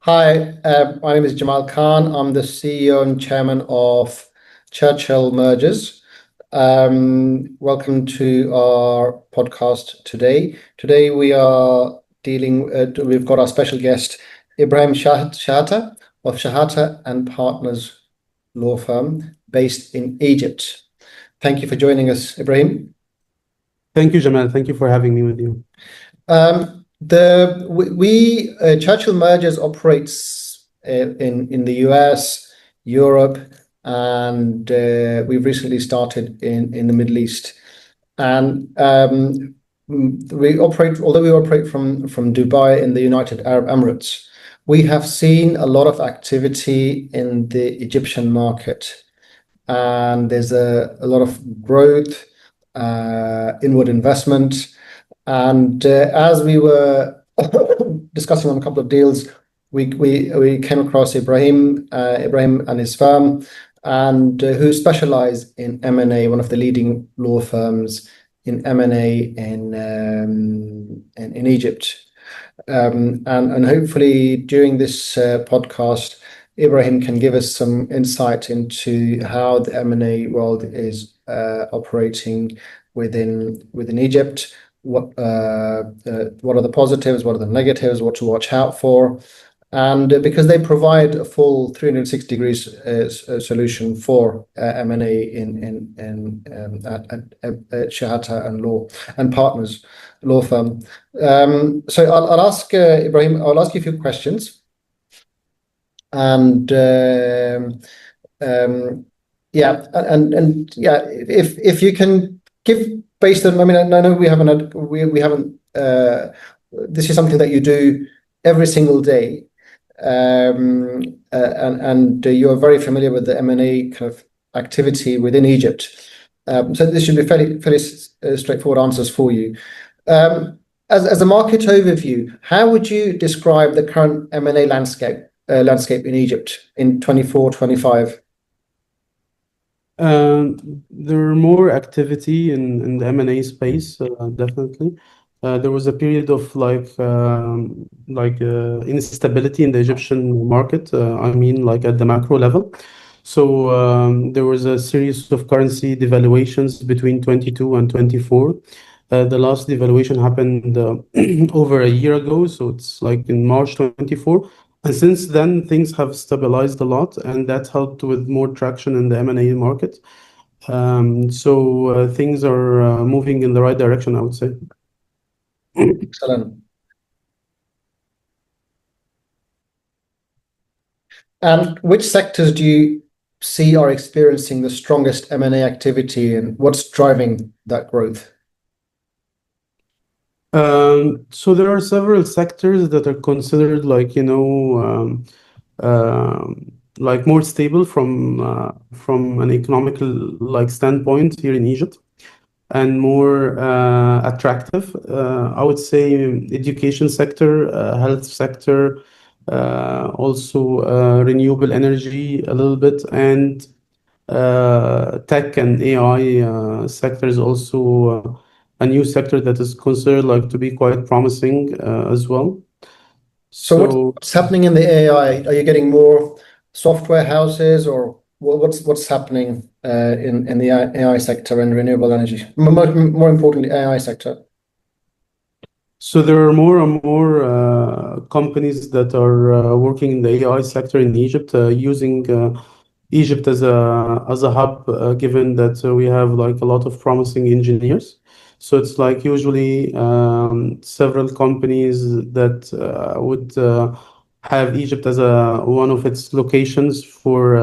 Hi, my name is Jamal Khan. I'm the CEO and Chairman of Churchill Mergers. Welcome to our podcast today. Today we've got our special guest, Ibrahim Shahata of Shahata and Partners law firm based in Egypt. Thank you for joining us, Ibrahim. Thank you, Jamal. Thank you for having me with you. Churchill Mergers operates in the US, Europe, and we've recently started in the Middle East. And although we operate from Dubai in the United Arab Emirates, we have seen a lot of activity in the Egyptian market, and there's a lot of growth, inward investment. And as we were discussing on a couple of deals, we came across Ibrahim and his firm, and who specialize in M&A, one of the leading law firms in M&A in Egypt. And hopefully during this podcast, Ibrahim can give us some insight into how the M&A world is operating within Egypt. What are the positives, what are the negatives, what to watch out for, and because they provide a full 360 degrees solution for M&A at Shahata and Partners law firm. So I'll ask Ibrahim. I'll ask you a few questions, and if you can give. Based on, I mean, I know we haven't. This is something that you do every single day, and you are very familiar with the M&A kind of activity within Egypt. So this should be fairly straightforward answers for you. As a market overview, how would you describe the current M&A landscape in Egypt in 24-25? There are more activity in the M&A space, definitely. There was a period of instability in the Egyptian market. I mean, like at the macro level. So there was a series of currency devaluations between 22 and 24. The last devaluation happened over a year ago, so it's like in March 24. And since then, things have stabilized a lot, and that helped with more traction in the M&A market. So things are moving in the right direction, I would say. Excellent. And which sectors do you see are experiencing the strongest M&A activity, and what's driving that growth? So there are several sectors that are considered like like more stable from an economical standpoint here in Egypt, and more attractive. I would say education sector, health sector, also renewable energy a little bit, and tech and AI sector is also a new sector that is considered to be quite promising as well. So what's happening in the AI? Are you getting more software houses, or what's happening in the AI sector and renewable energy? More importantly, AI sector. So there are more and more companies that are working in the AI sector in Egypt, using Egypt as a hub, given that we have like a lot of promising engineers. So it's like usually several companies that would have Egypt as one of its locations for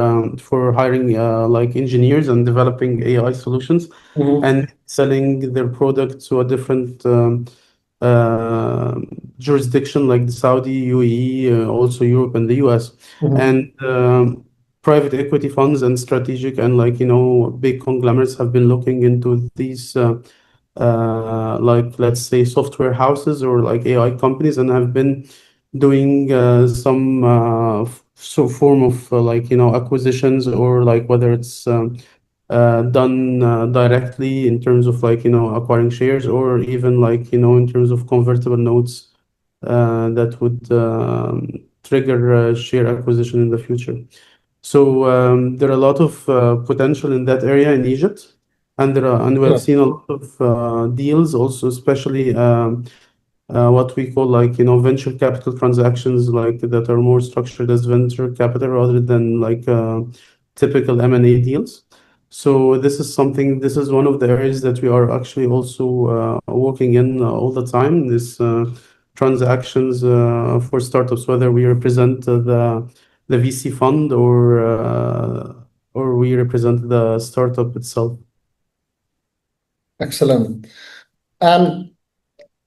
hiring like engineers and developing AI solutions, and selling their product to a different jurisdiction like the Saudi, UAE, also Europe and the US. And private equity funds and strategic and big conglomerates have been looking into these let's say software houses or like AI companies, and have been doing some form of acquisitions, or like whether it's done directly in terms of acquiring shares, or even in terms of convertible notes that would trigger share acquisition in the future. So there are a lot of potential in that area in Egypt, and we have Yeah. seen a lot of deals also, especially what we call like venture capital transactions, like that are more structured as venture capital rather than like typical M&A deals. So this is one of the areas that we are actually also working in all the time. This transactions for startups, whether we represent the VC fund or we represent the startup itself. Excellent. And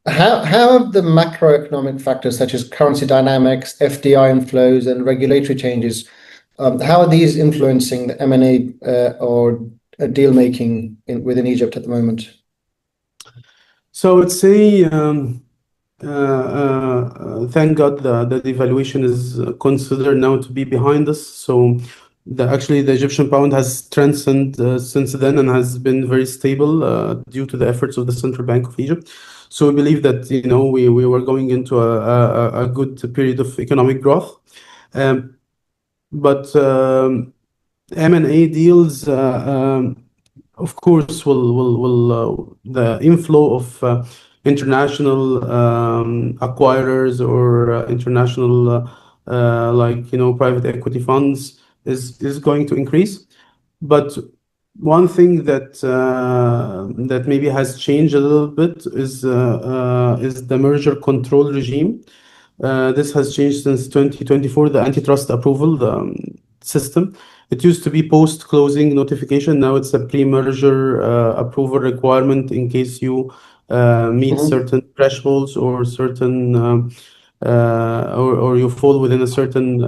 how have the macroeconomic factors such as currency dynamics, FDI inflows, and regulatory changes, how are these influencing the M&A or deal making within Egypt at the moment? So I would say, thank God the devaluation is considered now to be behind us. So actually the Egyptian pound has strengthened since then and has been very stable due to the efforts of the Central Bank of Egypt. So we believe that we were going into a good period of economic growth. But M&A deals, of course, will the inflow of international acquirers or international like private equity funds is going to increase. But one thing that maybe has changed a little bit is the merger control regime. This has changed since 2024, the antitrust approval system. It used to be post-closing notification. Now it's a pre-merger approval requirement in case you meet Mhm. certain thresholds or certain or you fall within a certain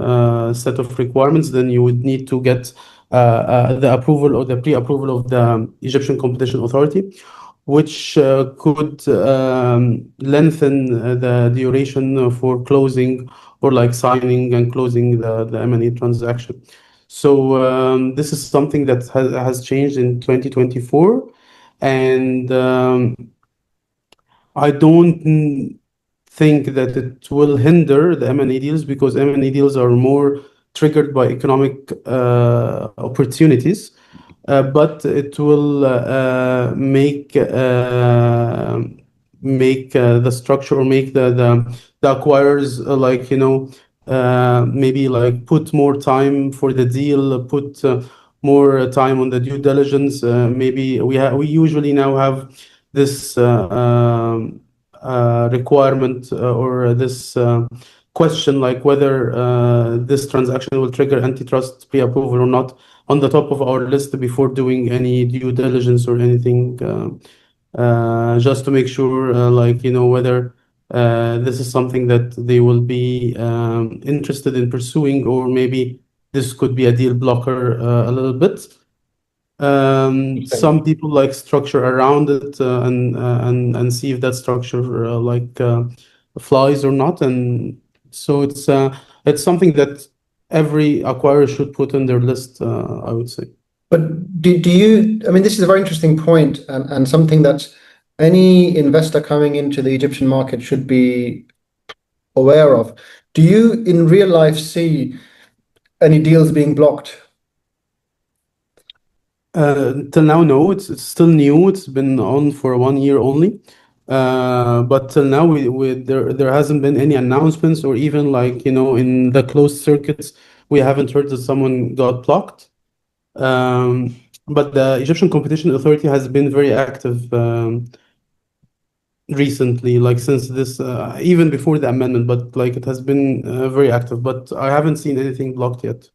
set of requirements, then you would need to get the approval or the pre-approval of the Egyptian Competition Authority, which could lengthen the duration for closing or like signing and closing the M&A transaction. So this is something that has changed in 2024, and I don't think that it will hinder the M&A deals because M&A deals are more triggered by economic opportunities, but it will make the structure or make the acquirers like maybe like put more time for the deal, put more time on the due diligence. Maybe we usually now have this requirement or this question like whether this transaction will trigger antitrust pre-approval or not on the top of our list before doing any due diligence or anything, just to make sure like whether this is something that they will be interested in pursuing, or maybe this could be a deal blocker a little bit. Interesting. Some people like structure around it and see if that structure flies or not, and so it's something that every acquirer should put on their list, I would say. But do you, I mean, this is a very interesting point and something that any investor coming into the Egyptian market should be aware of. Do you in real life see any deals being blocked? Till now, no, it's still new. It's been on for 1 year only. But till now, there hasn't been any announcements or even like, in the closed circuits, we haven't heard that someone got blocked. But the Egyptian Competition Authority has been very active recently, like since this, even before the amendment, but like it has been very active, but I haven't seen anything blocked yet.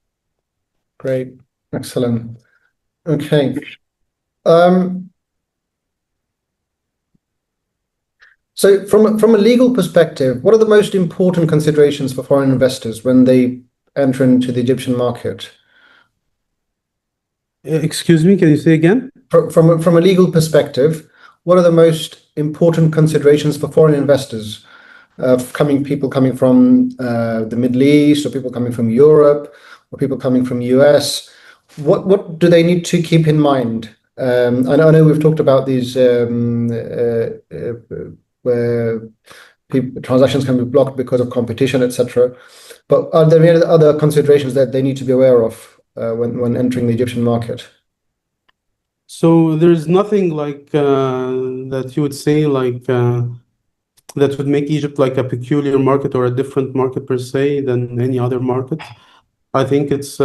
Great. Excellent. Okay. Um, so from a legal perspective, what are the most important considerations for foreign investors when they enter into the Egyptian market? Excuse me, can you say again? From a legal perspective, what are the most important considerations for foreign investors? People coming from the Middle East, or people coming from Europe, or people coming from US. What do they need to keep in mind? I know we've talked about these transactions can be blocked because of competition, etc. But are there any other considerations that they need to be aware of when entering the Egyptian market? So there's nothing like that you would say like that would make Egypt like a peculiar market or a different market per se than any other market. I think it's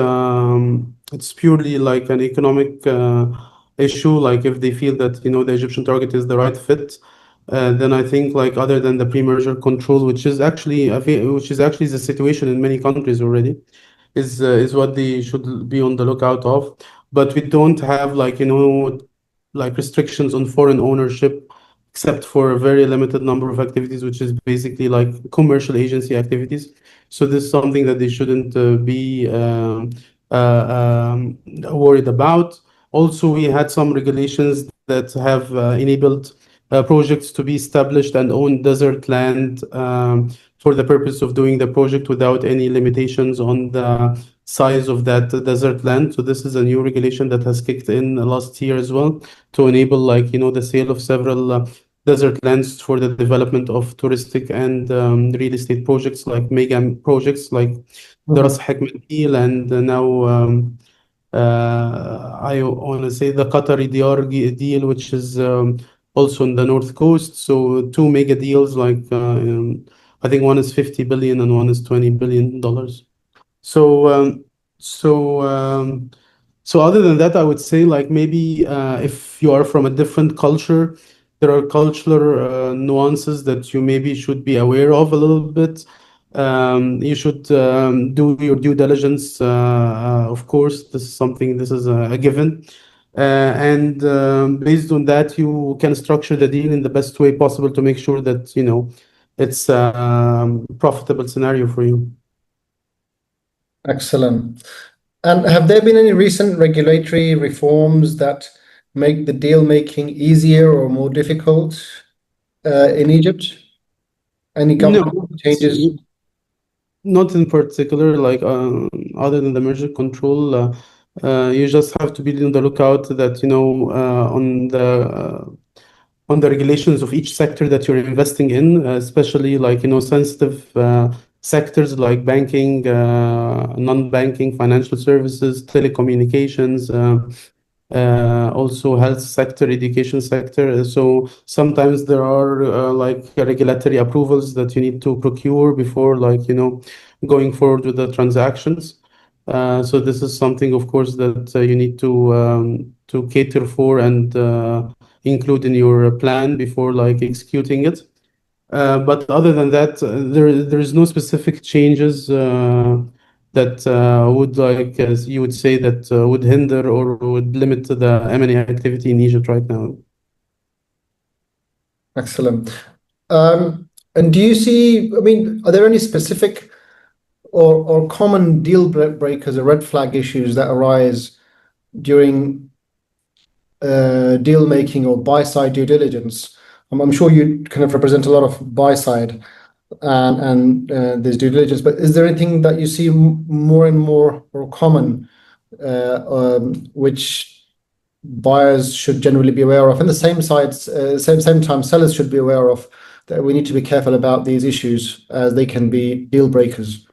purely like an economic issue. Like if they feel that the Egyptian target is the right fit, then I think like other than the pre-merger control, which is actually which is actually the situation in many countries already, is what they should be on the lookout of. But we don't have like like restrictions on foreign ownership, except for a very limited number of activities, which is basically like commercial agency activities. So this is something that they shouldn't be worried about. Also, we had some regulations that have enabled projects to be established and own desert land for the purpose of doing the project without any limitations on the size of that desert land. So this is a new regulation that has kicked in last year as well to enable like the sale of several desert lands for the development of touristic and real estate projects like mega projects like the Ras Mhm. Hikmet deal and now I want to say the Qatari Diyar deal, which is also on the north coast. So two mega deals, like I think one is 50 billion and one is $20 billion. So so so other than that, I would say like maybe if you are from a different culture, there are cultural nuances that you maybe should be aware of a little bit. You should do your due diligence. Of course, this is something. This is a given. And based on that, you can structure the deal in the best way possible to make sure that it's a profitable scenario for you. Excellent. And have there been any recent regulatory reforms that make the deal making easier or more difficult in Egypt? Any No, government it's changes? not in particular, like other than the merger control, you just have to be on the lookout that on the regulations of each sector that you're investing in, especially like sensitive sectors like banking, non-banking, financial services, telecommunications. Also health sector, education sector. So sometimes there are like regulatory approvals that you need to procure before like going forward with the transactions. So this is something, of course, that you need to cater for and include in your plan before like executing it. But other than that, there is no specific changes that would like, as you would say, that would hinder or would limit the M&A activity in Egypt right now. Excellent. And do you see, I mean, are there any specific or common deal breakers or red flag issues that arise during deal making or buy side due diligence? I'm sure you kind of represent a lot of buy side and there's due diligence, but is there anything that you see more and more or common which buyers should generally be aware of, and the same sides, same time sellers should be aware of, that we need to be careful about these issues as they can be deal breakers?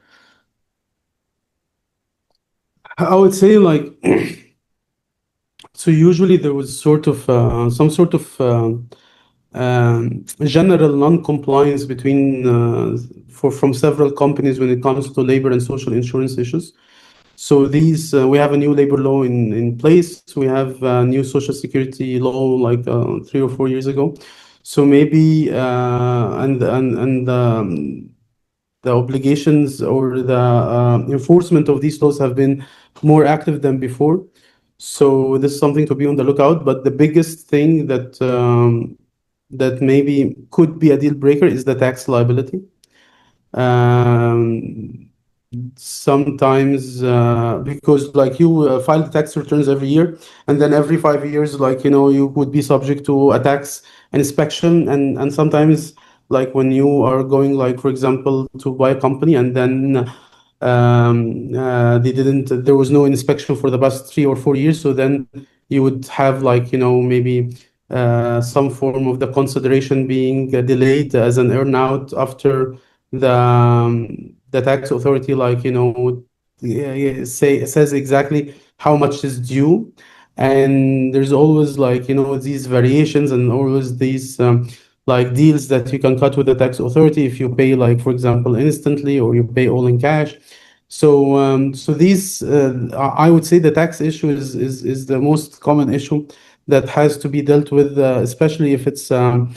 I would say like so usually there was sort of some sort of general non-compliance between from several companies when it comes to labor and social insurance issues. So these we have a new labor law in place. We have a new social security law like 3 or 4 years ago. So maybe the obligations or the enforcement of these laws have been more active than before. So this is something to be on the lookout. But the biggest thing that maybe could be a deal breaker is the tax liability. Um, Sometimes because like you file the tax returns every year, and then every 5 years like you would be subject to a tax inspection, and sometimes like when you are going like for example to buy a company and then they didn't there was no inspection for the past 3 or 4 years, so then you would have like maybe some form of the consideration being delayed as an earnout after the tax authority, like, says exactly how much is due. And there's always, like, these variations, and always these like deals that you can cut with the tax authority if you pay, like, for example, instantly, or you pay all in cash. So these, I would say the tax issue is the most common issue that has to be dealt with, especially if it's um,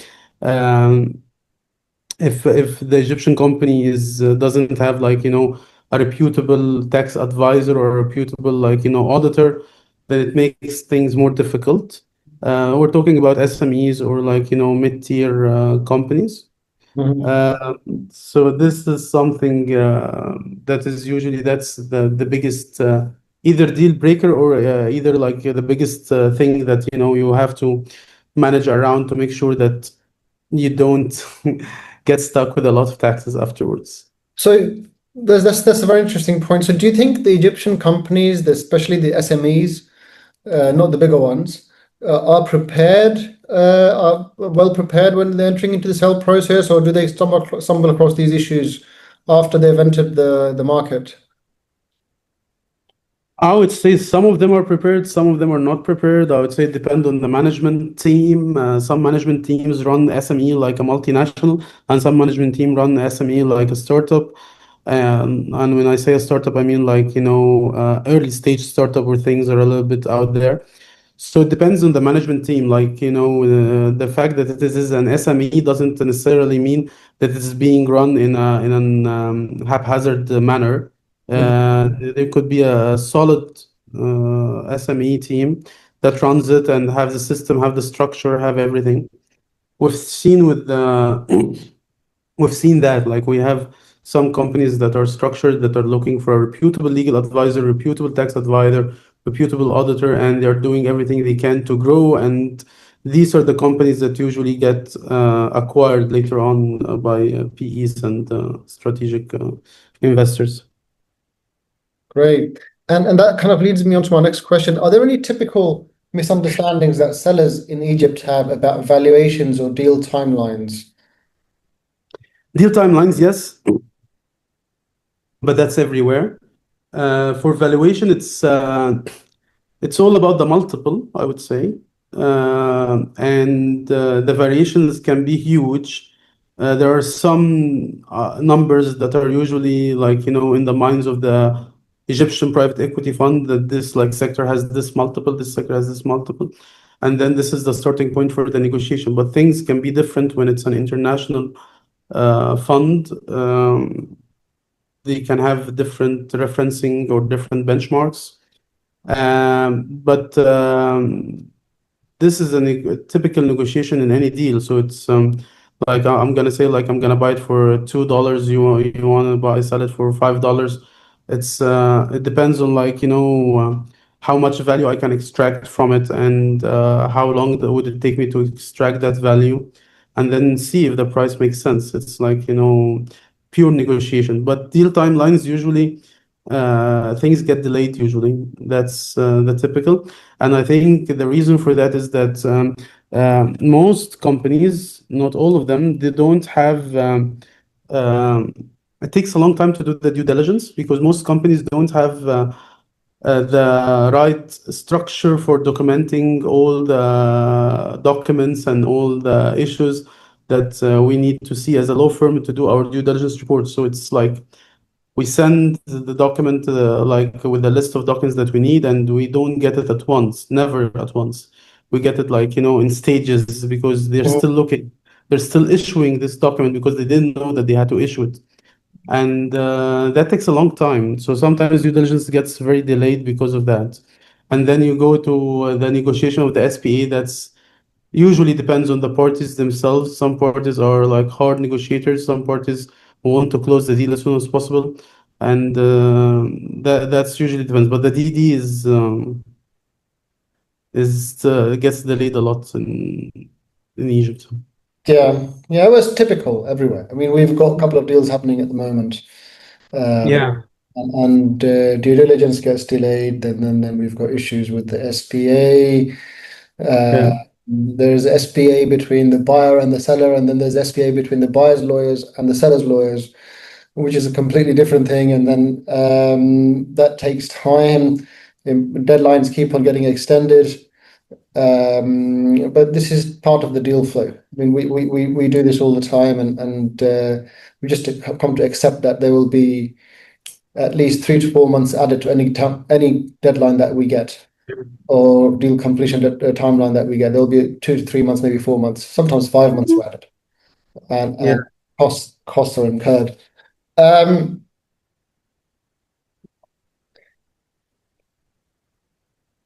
if the Egyptian company is doesn't have, like, a reputable tax advisor or a reputable, like, auditor, then it makes things more difficult. We're talking about SMEs, or, like, mid-tier companies. Mhm. Uh, so this is something that is usually, that's the biggest either deal breaker, or either, like, the biggest thing that you have to manage around to make sure that you don't get stuck with a lot of taxes afterwards. So that's a very interesting point. So do you think the Egyptian companies, especially the SMEs, not the bigger ones, are prepared, are well prepared when they're entering into the sale process, or do they stumble across these issues after they've entered the market? I would say some of them are prepared, some of them are not prepared. I would say it depends on the management team. Some management teams run SME like a multinational, and some management team run SME like a startup. And when I say a startup, I mean, like, early stage startup where things are a little bit out there. So it depends on the management team. Like, the fact that it is an SME doesn't necessarily mean that it's being run in an haphazard manner. Mhm. There could be a solid SME team that runs it and have the system, have the structure, have everything. We've seen with the we've seen that, like, we have some companies that are structured, that are looking for a reputable legal advisor, reputable tax advisor, reputable auditor, and they're doing everything they can to grow. And these are the companies that usually get acquired later on by PEs and strategic investors. Great. And that kind of leads me on to my next question. Are there any typical misunderstandings that sellers in Egypt have about valuations or deal timelines? Deal timelines, yes, but that's everywhere. For valuation, it's all about the multiple, I would say. And the variations can be huge. There are some numbers that are usually, like, in the minds of the Egyptian private equity fund, that this, like, sector has this multiple, this sector has this multiple. And then this is the starting point for the negotiation. But things can be different when it's an international fund. They can have different referencing or different benchmarks. But this is a typical negotiation in any deal. So it's like, I'm gonna say, like, I'm gonna buy it for $2. You want to buy sell it for $5. It depends on, like, how much value I can extract from it, and how long would it take me to extract that value, and then see if the price makes sense. It's like, pure negotiation. But deal timelines usually, things get delayed usually. That's the typical. And I think the reason for that is that most companies, not all of them, they don't have. Um, it takes a long time to do the due diligence, because most companies don't have the right structure for documenting all the documents and all the issues that we need to see as a law firm to do our due diligence report. So it's like, we send the document, like, with the list of documents that we need, and we don't get it at once, never at once. We get it, like, in stages, because they're Mhm. still looking, they're still issuing this document, because they didn't know that they had to issue it. And that takes a long time. So sometimes due diligence gets very delayed because of that. And then you go to the negotiation of the SPA. That's usually depends on the parties themselves. Some parties are, like, hard negotiators. Some parties want to close the deal as soon as possible, and that's usually depends. But the DD is gets delayed a lot in Egypt. Yeah, yeah, it was typical everywhere. I mean, we've got a couple of deals happening at the moment, um, Yeah, and due diligence gets delayed, then we've got issues with the SPA. yeah. There's SPA between the buyer and the seller, and then there's SPA between the buyer's lawyers and the seller's lawyers, which is a completely different thing. And then that takes time. Deadlines keep on getting extended. But this is part of the deal flow. I mean, we do this all the time, and we just come to accept that there will be at least 3 to 4 months added to any deadline that we get, or deal completion timeline that we get. There'll be 2 to 3 months, maybe 4 months, sometimes 5 months added, and Yeah. costs are incurred.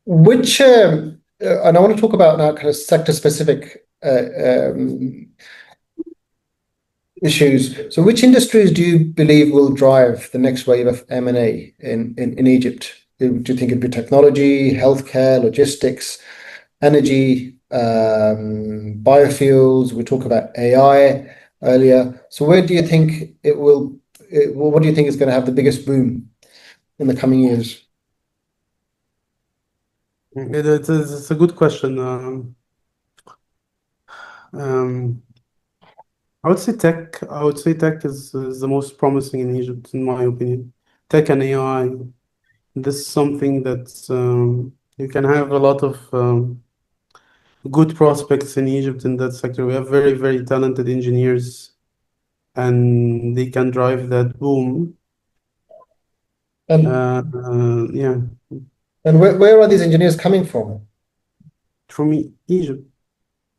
Which and I want to talk about now kind of sector specific issues. So which industries do you believe will drive the next wave of M&A in Egypt? Do you think it'd be technology, healthcare, logistics, energy, biofuels? We talked about AI earlier. So where do you think it will, what do you think is going to have the biggest boom in the coming years? It's a good question. I would say tech. I would say tech is the most promising in Egypt, in my opinion. Tech and AI. This is something that you can have a lot of good prospects in Egypt in that sector. We have very, very talented engineers, and they can drive that boom. And Yeah, and where are these engineers coming from? from Egypt.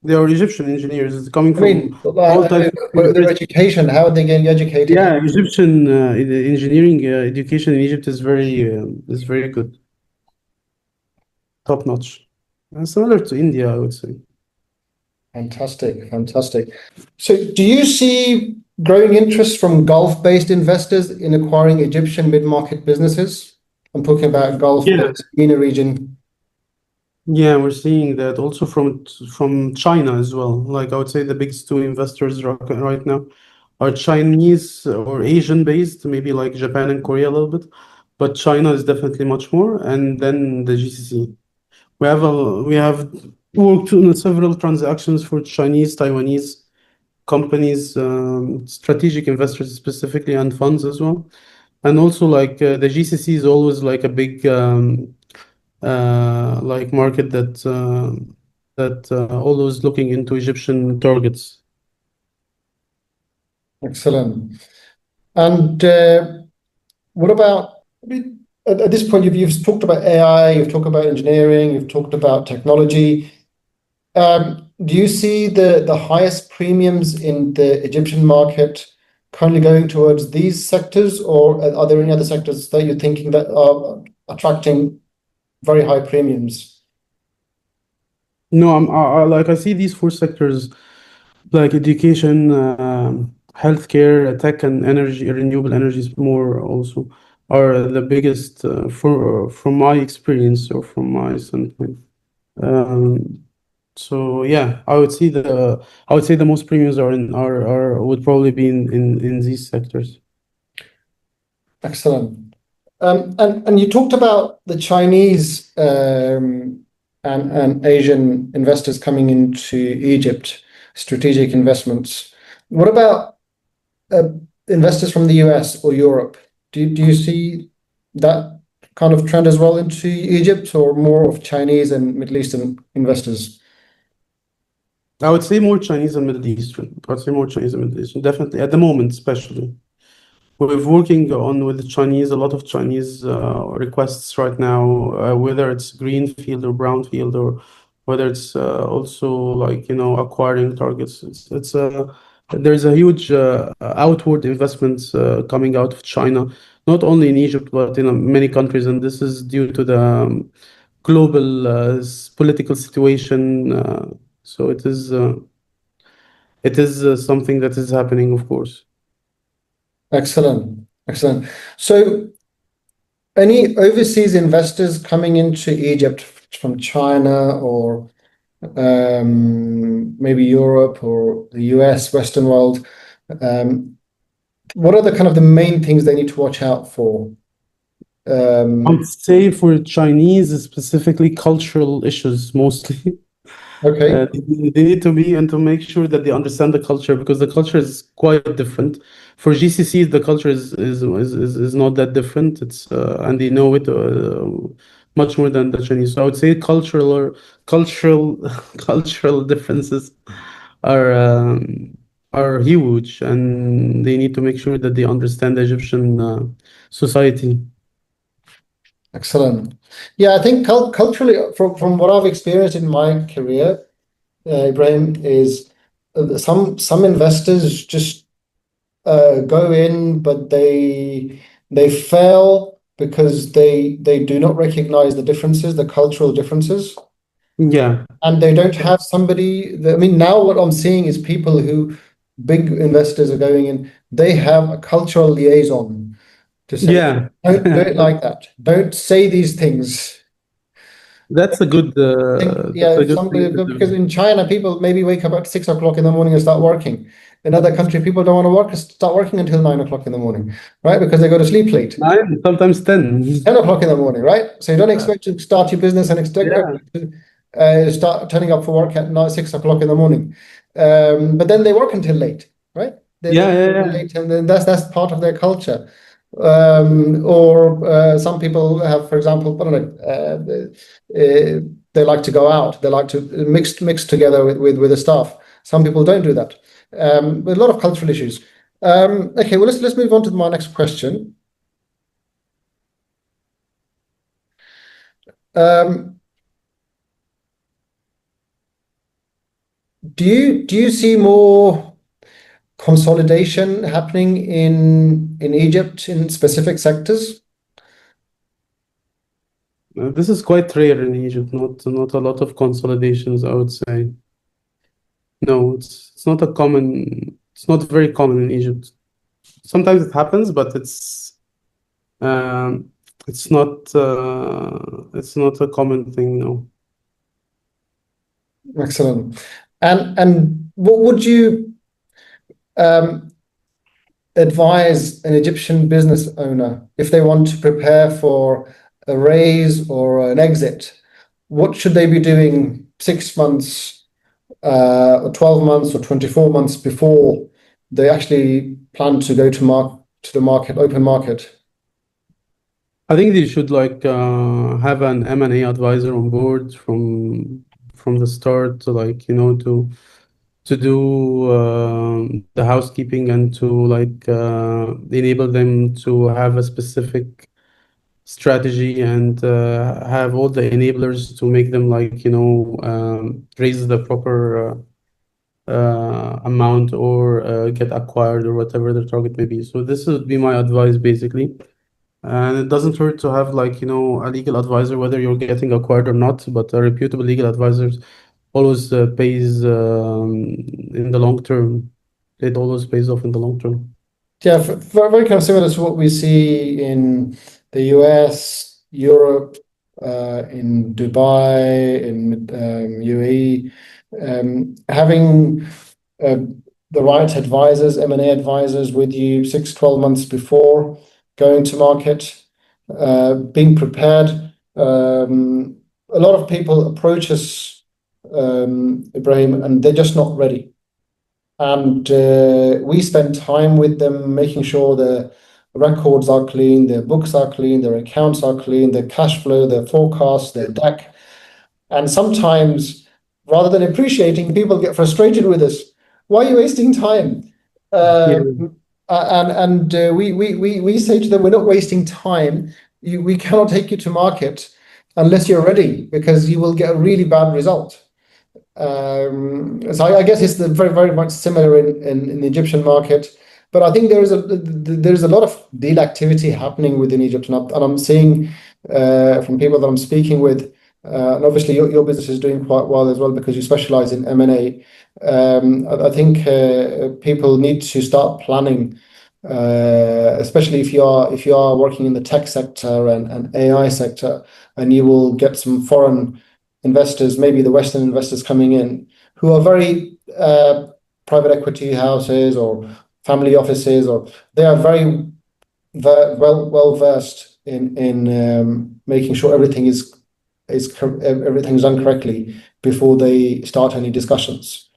They are Egyptian engineers. It's coming I from mean, all types of their universities. education, how are they getting educated? Yeah, Egyptian engineering education in Egypt is very good, top notch, and similar to India, I would say. Fantastic, fantastic. So, do you see growing interest from Gulf-based investors in acquiring Egyptian mid-market businesses? I'm talking about Gulf Yeah, or MENA region. yeah, we're seeing that also from China as well. Like I would say, the biggest two investors right now are Chinese or Asian based, maybe like Japan and Korea a little bit, but China is definitely much more, and then the GCC. We have worked on several transactions for Chinese, Taiwanese companies, strategic investors specifically, and funds as well. And also like the GCC is always like a big like market that always looking into Egyptian targets. Excellent. And what about, I mean, at this point, you've talked about AI, you've talked about engineering, you've talked about technology. Do you see the highest premiums in the Egyptian market currently going towards these sectors, or are there any other sectors that you're thinking that are attracting very high premiums? No, like I see these four sectors like education, healthcare, tech, and energy, renewable energies more also are the biggest from my experience or from my standpoint. Um, so yeah, I would say the most premiums are would probably be in these sectors. Excellent. And you talked about the Chinese and Asian investors coming into Egypt, strategic investments. What about uh, investors from the US or Europe? Do you see that kind of trend as well into Egypt, or more of Chinese and Middle Eastern investors? I would say more Chinese and Middle Eastern. I'd say more Chinese and Middle Eastern, definitely at the moment, especially. We're working on with the Chinese, a lot of Chinese requests right now, whether it's greenfield or brownfield, or whether it's also like acquiring targets. There's a huge outward investments coming out of China, not only in Egypt but in many countries, and this is due to the global political situation. So it is something that is happening, of course. Excellent. Excellent. So any overseas investors coming into Egypt from China or maybe Europe or the US, Western world, what are the kind of the main things they need to watch out for? I would say for Chinese, specifically cultural issues mostly. Okay, They need to be and to make sure that they understand the culture because the culture is quite different. For GCCs, the culture is not that different. It's and they know it much more than the Chinese. So I would say cultural cultural differences are are huge, and they need to make sure that they understand the Egyptian society. excellent. Yeah, I think culturally, from what I've experienced in my career, Ibrahim, is some investors just go in, but they fail because they do not recognize the differences, the cultural differences, Yeah, and they don't have somebody. I mean, now what I'm seeing is people who big investors are going in. They have a cultural liaison to say, yeah. don't do it like that. Don't say these things. That's Yeah, a if good somebody, thing to because do. in China, people maybe wake up at 6 o'clock in the morning and start working. In other country, people don't want to start working until 9 o'clock in the morning, right? Because they go to sleep late. 9, sometimes 10. 10 o'clock in the morning, right? So you don't expect to start your business and expect Yeah, to start turning up for work at 6 o'clock in the morning. But then they work until late, right? They yeah, yeah, work yeah. late, and then that's part of their culture. Or some people have, for example, I don't know, they like to go out. They like to mix together with the staff. Some people don't do that. With a lot of cultural issues. Okay, well let's move on to my next question. Um, do you see more consolidation happening in Egypt in specific sectors? This is quite rare in Egypt. Not a lot of consolidations, I would say. No, it's not a common. It's not very common in Egypt. Sometimes it happens, but um, it's not a common thing. No. Excellent. And what would you um, advise an Egyptian business owner if they want to prepare for a raise or an exit? What should they be doing 6 months, or 12 months, or 24 months before they actually plan to go to the market, open market? I think they should like have an M&A advisor on board from the start to like to do the housekeeping and to like enable them to have a specific strategy and have all the enablers to make them like raise the proper amount or get acquired or whatever their target may be. So this would be my advice basically. And it doesn't hurt to have like, a legal advisor, whether you're getting acquired or not, but a reputable legal advisor always pays in the long term. It always pays off in the long term. Yeah, very kind of similar to what we see in the US, Europe, in Dubai, in UAE, having uh, the right advisors, M&A advisors with you 6, 12 months before going to market, being prepared. A lot of people approach us, Ibrahim, and they're just not ready. And we spend time with them, making sure their records are clean, their books are clean, their accounts are clean, their cash flow, their forecast, their deck. And sometimes, rather than appreciating, people get frustrated with us. Why are you wasting time? Yeah. We say to them, we're not wasting time. We cannot take you to market unless you're ready, because you will get a really bad result. So I guess it's very much similar in the Egyptian market, but I think there's a lot of deal activity happening within Egypt, and I'm seeing from people that I'm speaking with, and obviously your business is doing quite well as well because you specialize in M&A. I think people need to start planning, especially if you are working in the tech sector and AI sector, and you will get some foreign investors, maybe the Western investors coming in, who are very private equity houses or family offices, or they are very well versed in making sure everything is everything's done correctly before they start any discussions.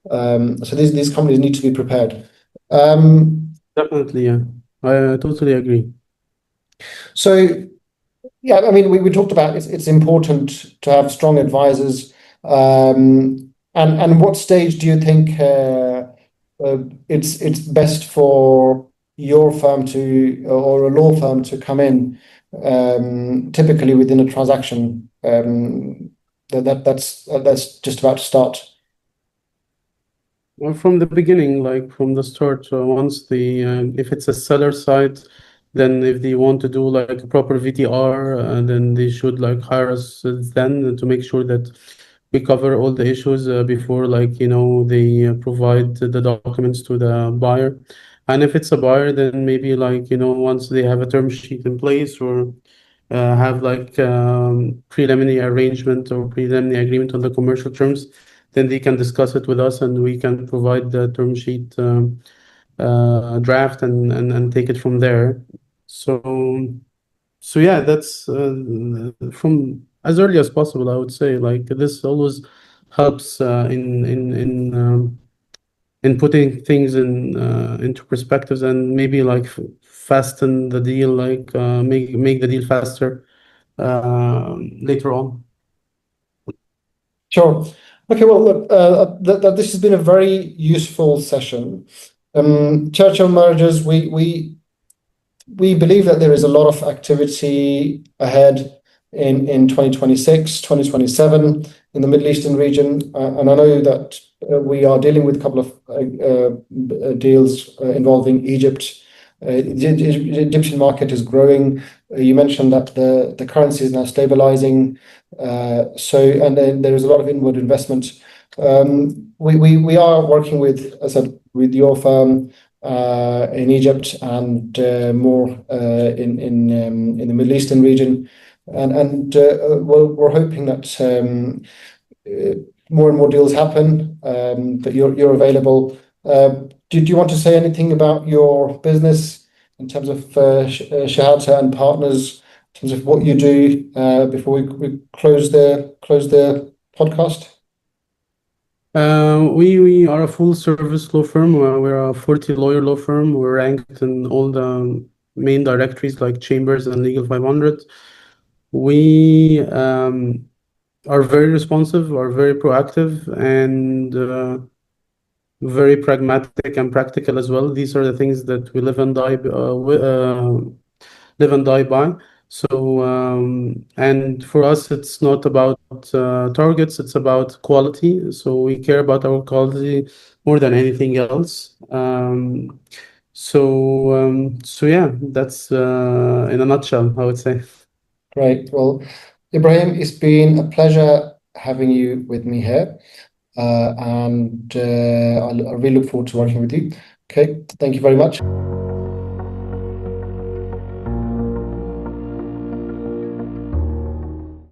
So these companies need to be prepared. Definitely, yeah. I totally agree. So yeah, I mean, we talked about it's important to have strong advisors. And what stage do you think it's best for your firm to or a law firm to come in, typically within a transaction that's just about to start? Well, from the beginning, like from the start, once if it's a seller side, then if they want to do like a proper VTR, then they should like hire us then to make sure that we cover all the issues before like, they provide the documents to the buyer. And if it's a buyer, then maybe like, once they have a term sheet in place or have like preliminary arrangement or preliminary agreement on the commercial terms, then they can discuss it with us and we can provide the term sheet draft and take it from there. So yeah, that's from as early as possible, I would say. Like this always helps in putting things into perspectives and maybe like fasten the deal, like make the deal faster later on. Sure. Okay, well, look, this has been a very useful session. Churchill Mergers, we believe that there is a lot of activity ahead in 2026, 2027 in the Middle Eastern region. And I know that we are dealing with a couple of deals involving Egypt. The Egyptian market is growing. You mentioned that the currency is now stabilizing. And then there is a lot of inward investment. We are working with, as I said, with your firm in Egypt and more in the Middle Eastern region, and we're hoping that more and more deals happen. That you're available. Do you want to say anything about your business in terms of Shahata and Partners, in terms of what you do before we close the podcast? We are a full service law firm. We're a 40 lawyer law firm. We're ranked in all the main directories like Chambers and Legal 500. We are very responsive, are very proactive, and very pragmatic and practical as well. These are the things that we live and die by. So, and for us, it's not about targets, it's about quality. So we care about our quality more than anything else. So yeah, that's in a nutshell, I would say. Great. Well, Ibrahim, it's been a pleasure having you with me here. And I really look forward to working with you. Okay, thank you very much.